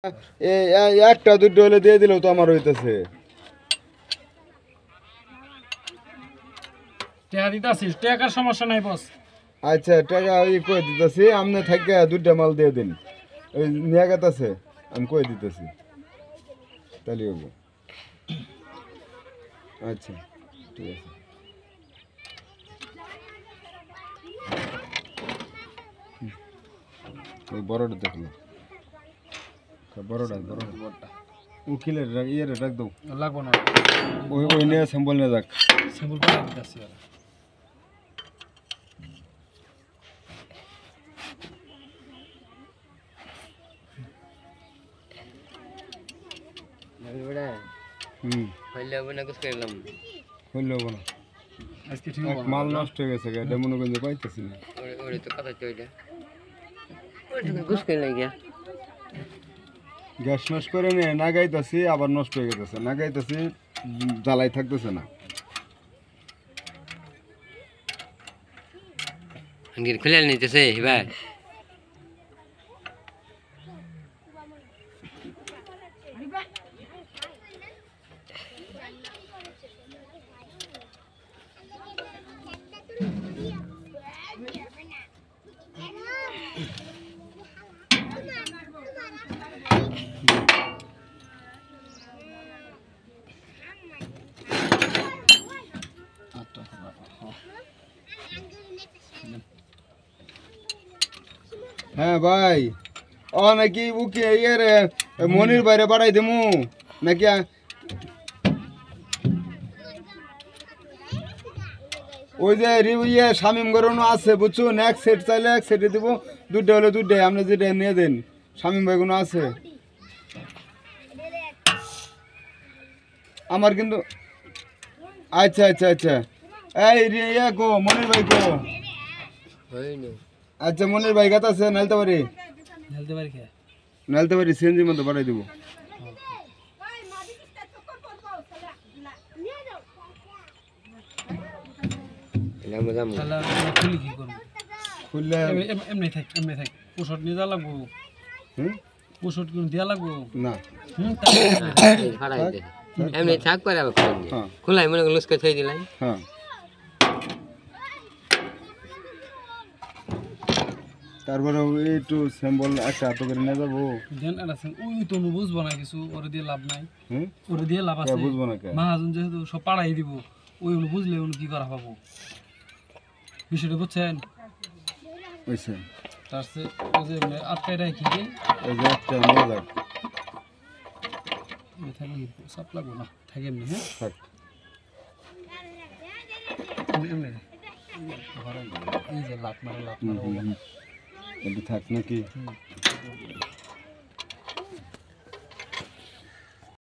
একটা দুটো হলে দিয়ে দিলেও তো আমার হইতেছে। টাকা দিতাছিস, টাকার সমস্যা নাই বস। আচ্ছা টাকা ওই কই দিতেছি, আপনি থাকে দুইটা মাল দিয়ে দিন। ওই নিয়ে গেছে আমি কই দিতেছি, তাহলে হবো। আচ্ছা ঠিক আছে। ওই বড়টা দেখলো, বড়টা বড়টা উকিলের ইয়ের রাখ দাও, লাগবো না, ওই ওই নিয়ে স্যাম্পল নিয়ে যাক। স্যাম্পল করে দিতাছি। হইলে হবো না, আজকে ঠিক এক মাল নষ্ট হয়ে গেছে, এটা মনে করেন যে পাইতেছি না। গ্যাস নষ্ট করে নিয়ে না গাইতেছি, আবার নষ্ট হয়ে গেছে, না গাইতেছি জ্বালাই থাকতেছে না। খুলে নিতেছে ভাই। হ্যাঁ ভাই, ও নাকি উকি ইয়ের মনির বাইরে বাড়াই দেবো নাকি? ওই যে ইয়ে শামিম গরুনো আছে বুঝছুন, এক সেট চাইলে এক সেটে দিব, দুধটা হলে দুধটাই আপনি যেটা নিয়ে দেন। শামিম ভাই কোনো আছে আমার কিন্তু। আচ্ছা আচ্ছা আচ্ছা, এই ইয়ে গো মনির ভাই গো। আচ্ছা মনির ভাই গাত আছে নালতে পারি, নালতে পারি সিএনজি মধ্যে বাড়াই দেবো। খুললে এমনি থাক, এমনি থাক। ওষুধ নিয়ে যা লাগবো, ওষুধ কিন্তু দেওয়া লাগবো না। এমনি থাক করে খোলাই মনে করলো থই দিলাই। হ্যাঁ তারপরে একটু স্যাম্পল একটা হাতে করে নিয়ে যাবো। ওই তো বুঝবো না কিছু, ওরে দিয়ে লাভ নাই, ওরে দিয়ে লাভ আছে বুঝবো না কে, মহাজন যেহেতু সব পাড়াই দিব, ওইগুলো বুঝলে ওগুলো কি করা পাবো, বিষয়টা বুঝছেন? বুঝছে তার চেয়ে ওই যে আটকায় রাখি এই যে একটা নিয়ে যাক। থাকি চাপ লাগবো না, থাকে এমনি। হ্যাঁ থাক এই যে লাভ মারে লাভ থাক নাকি?